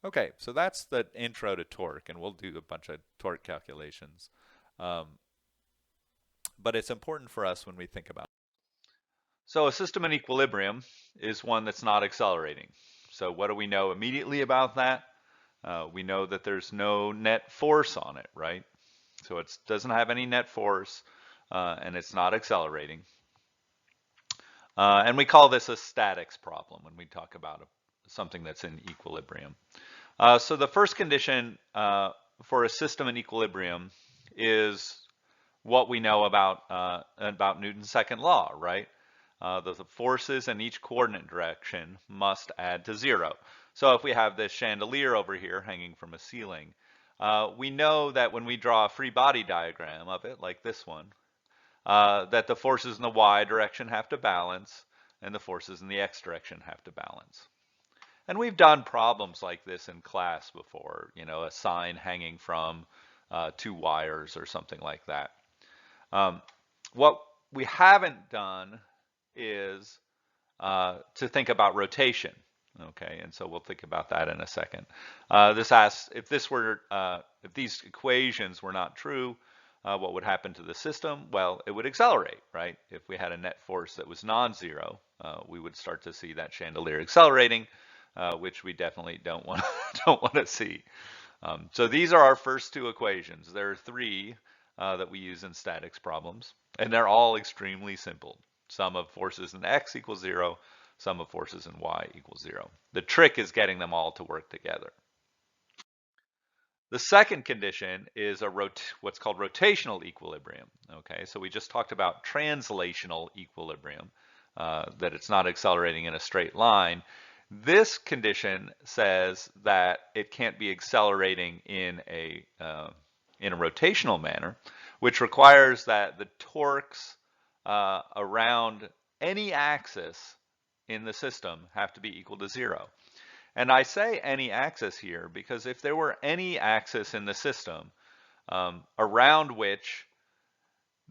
Okay, so that's the intro to torque, and we'll do a bunch of torque calculations. Um, but it's important for us when we think about. So a system in equilibrium is one that's not accelerating. So what do we know immediately about that? We know that there's no net force on it, right? So it doesn't have any net force, and it's not accelerating. And we call this a statics problem when we talk about something that's in equilibrium. So the first condition for a system in equilibrium is what we know about Newton's second law, right? The forces in each coordinate direction must add to zero. So if we have this chandelier over here hanging from a ceiling, we know that when we draw a free body diagram of it, like this one, that the forces in the y direction have to balance and the forces in the x direction have to balance. And we've done problems like this in class before, you know, a sign hanging from two wires or something like that. What we haven't done is to think about rotation. Okay, and so we'll think about that in a second. This asks if if these equations were not true, what would happen to the system? Well, it would accelerate, right? If we had a net force that was non-zero, we would start to see that chandelier accelerating, which we definitely don't want don't want to see. So these are our first two equations. There are three that we use in statics problems, and they're all extremely simple. Sum of forces in x equals zero, sum of forces in y equals zero. The trick is getting them all to work together. The second condition is what's called rotational equilibrium. Okay, so we just talked about translational equilibrium, that it's not accelerating in a straight line. This condition says that it can't be accelerating in a rotational manner, which requires that the torques around any axis in the system have to be equal to zero. And I say any axis here because if there were any axis in the system around which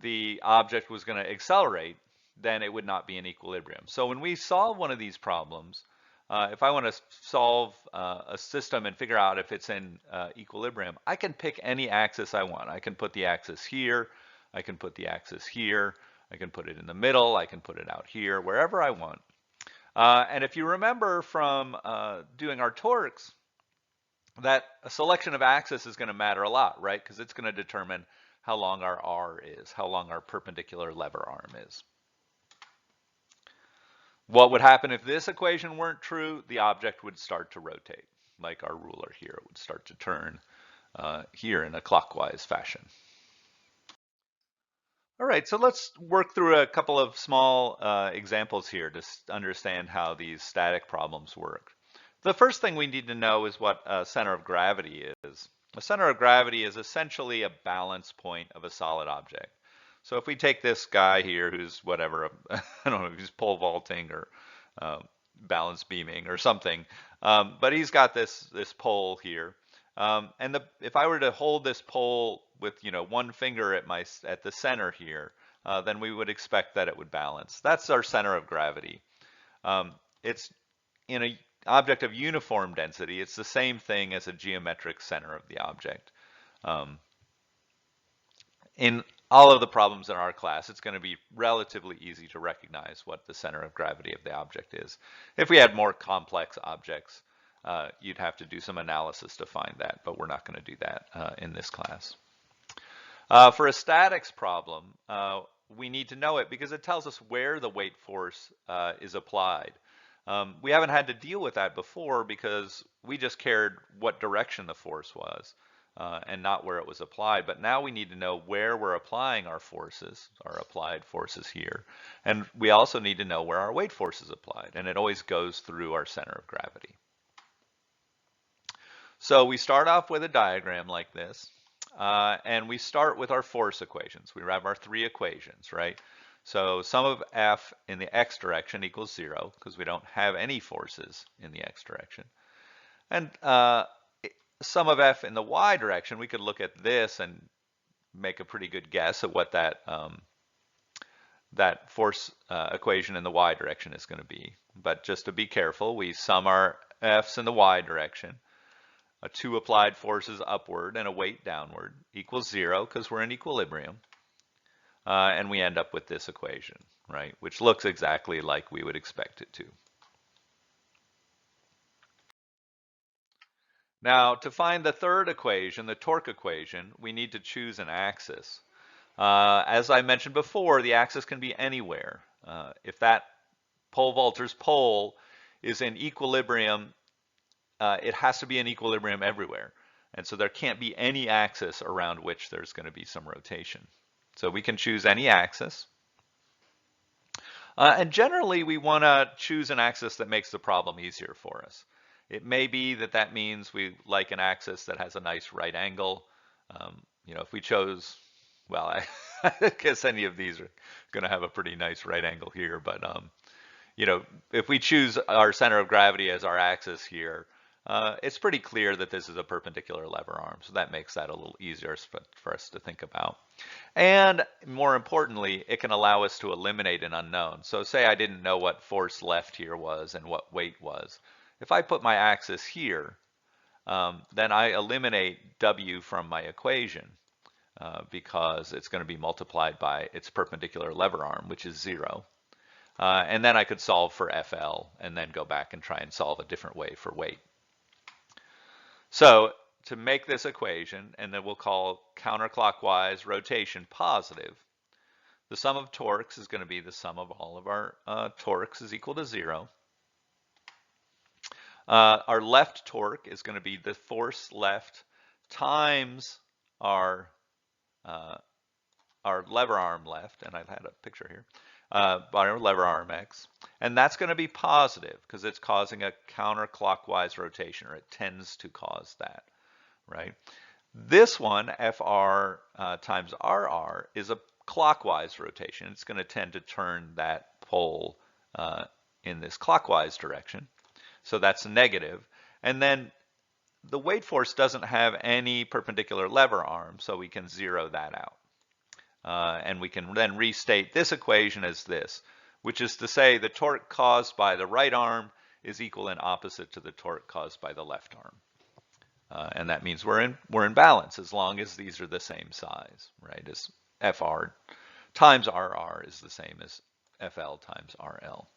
the object was going to accelerate, then it would not be in equilibrium. So when we solve one of these problems, if I want to solve a system and figure out if it's in equilibrium, I can pick any axis I want. I can put the axis here, I can put the axis here, I can put it in the middle, I can put it out here, wherever I want. And if you remember from doing our torques, that a selection of axis is going to matter a lot, right? Because it's going to determine how long our R is, how long our perpendicular lever arm is. What would happen if this equation weren't true? The object would start to rotate, like our ruler here. It would start to turn here in a clockwise fashion. All right, so let's work through a couple of small examples here to understand how these static problems work. The first thing we need to know is what a center of gravity is. A center of gravity is essentially a balance point of a solid object. So if we take this guy here who's whatever, I don't know if he's pole vaulting or balance beaming or something, but he's got this pole here. If I were to hold this pole with one finger at the center here, then we would expect that it would balance. That's our center of gravity. It's in an object of uniform density. It's the same thing as a geometric center of the object. In all of the problems in our class, it's going to be relatively easy to recognize what the center of gravity of the object is. If we had more complex objects, you'd have to do some analysis to find that, but we're not going to do that in this class. For a statics problem, we need to know it because it tells us where the weight force is applied. We haven't had to deal with that before because we just cared what direction the force was and not where it was applied. But now we need to know where we're applying our forces, our applied forces here. And we also need to know where our weight force is applied. And it always goes through our center of gravity. So we start off with a diagram like this. And we start with our force equations. We have our three equations, right? So sum of F in the x direction equals 0 because we don't have any forces in the x direction. And sum of F in the y direction, we could look at this and make a pretty good guess at what that force equation in the y direction is going to be. But just to be careful, we sum our F's in the y direction. a 2 applied forces upward and a weight downward equals 0 because we're in equilibrium. And we end up with this equation, right? Which looks exactly like we would expect it to. Now, to find the third equation, the torque equation, we need to choose an axis. As I mentioned before, the axis can be anywhere. If that pole vaulter's pole is in equilibrium, it has to be in equilibrium everywhere. And so there can't be any axis around which there's going to be some rotation. So we can choose any axis. And generally, we want to choose an axis that makes the problem easier for us. It may be that that means we like an axis that has a nice right angle. If we chose, well, I guess any of these are going to have a pretty nice right angle here. But, if we choose our center of gravity as our axis here, it's pretty clear that this is a perpendicular lever arm. So that makes that a little easier for us to think about. And more importantly, it can allow us to eliminate an unknown. So say I didn't know what force left here was and what weight was. If I put my axis here, then I eliminate W from my equation because it's going to be multiplied by its perpendicular lever arm, which is 0. And then I could solve for FL and then go back and try and solve a different way for weight. So to make this equation, and then we'll call counterclockwise rotation positive, the sum of torques is going to be the sum of all of our torques is equal to 0. Our left torque is going to be the force left times our lever arm left, and I've had a picture here, by our lever arm X. And that's going to be positive because it's causing a counterclockwise rotation, or it tends to cause that, right? This one, FR times RR, is a clockwise rotation. It's going to tend to turn that pole in this clockwise direction. So that's negative. And then the weight force doesn't have any perpendicular lever arm, so we can zero that out. And we can then restate this equation as this, which is to say the torque caused by the right arm is equal and opposite to the torque caused by the left arm. And that means we're in balance as long as these are the same size, right? As FR times RR is the same as FL times RL.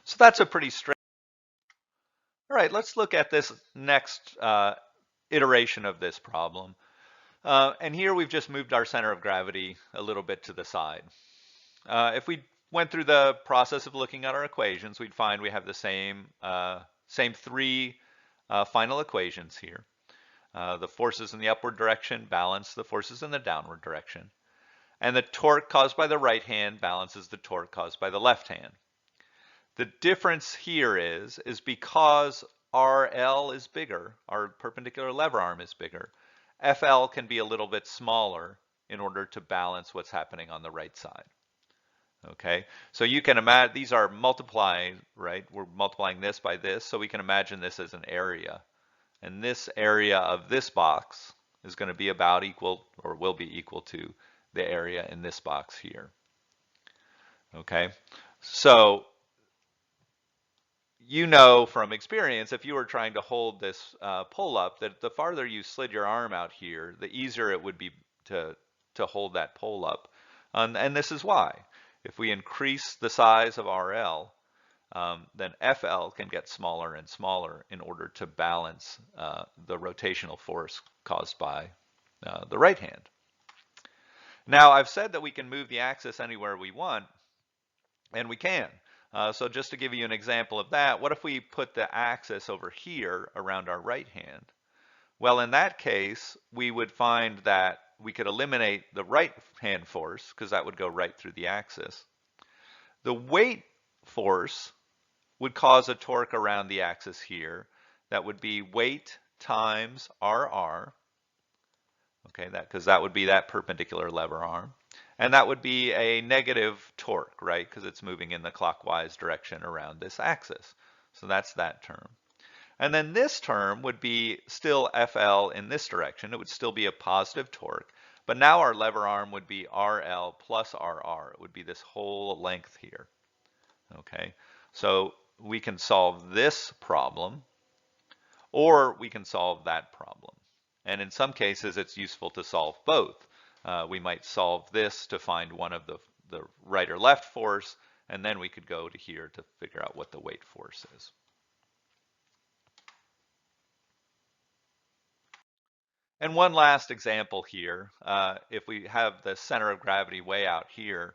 So that's a pretty straight. All right, let's look at this next iteration of this problem. And here we've just moved our center of gravity a little bit to the side. If we went through the process of looking at our equations, we'd find we have the same 3 final equations here. The forces in the upward direction balance the forces in the downward direction. And the torque caused by the right hand balances the torque caused by the left hand. The difference here is because RL is bigger, our perpendicular lever arm is bigger, FL can be a little bit smaller in order to balance what's happening on the right side. Okay, so you can imagine these are multiplying, right? We're multiplying this by this, so we can imagine this as an area. And this area of this box is going to be about equal, or will be equal to, the area in this box here. Okay, so you know from experience, if you were trying to hold this pull up, that the farther you slid your arm out here, the easier it would be to hold that pole up. And this is why. If we increase the size of RL, then FL can get smaller and smaller in order to balance the rotational force caused by the right hand. Now, I've said that we can move the axis anywhere we want, and we can. So just to give you an example of that, what if we put the axis over here around our right hand? Well, in that case, we would find that we could eliminate the right hand force because that would go right through the axis. The weight force would cause a torque around the axis here. That would be weight times RR. Okay, because that would be that perpendicular lever arm. And that would be a negative torque, right? Because it's moving in the clockwise direction around this axis. So that's that term. And then this term would be still FL in this direction. It would still be a positive torque. But now our lever arm would be RL plus RR. It would be this whole length here. Okay, so we can solve this problem, or we can solve that problem. And in some cases, it's useful to solve both. We might solve this to find one of the right or left force, and then we could go to here to figure out what the weight force is. And one last example here, if we have the center of gravity way out here,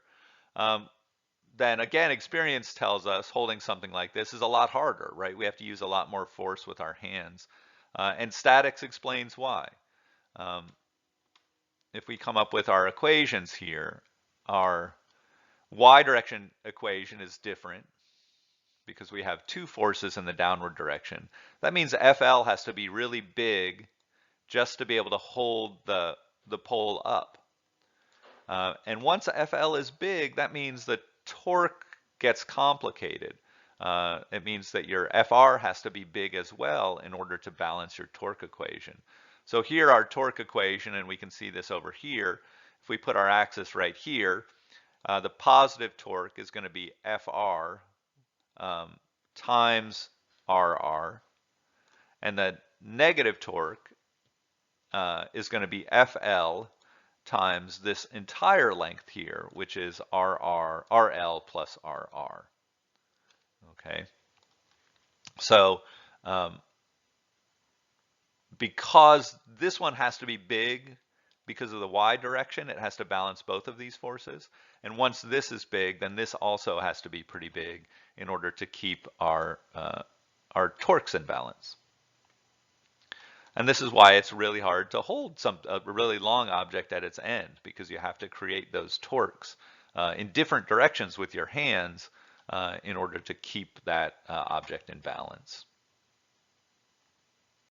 um, then again, experience tells us holding something like this is a lot harder, right? We have to use a lot more force with our hands. And statics explains why. Um, if we come up with our equations here, our y direction equation is different because we have two forces in the downward direction. That means FL has to be really big just to be able to hold the pole up. And once FL is big, that means the torque gets complicated. It means that your FR has to be big as well in order to balance your torque equation. So here our torque equation, and we can see this over here, if we put our axis right here, the positive torque is going to be FR times RR, and the negative torque is going to be FL times this entire length here, which is RL plus RR. Okay, so because this one has to be big because of the y direction, it has to balance both of these forces. And once this is big, then this also has to be pretty big in order to keep our torques in balance. And this is why it's really hard to hold a really long object at its end, because you have to create those torques in different directions with your hands in order to keep that object in balance.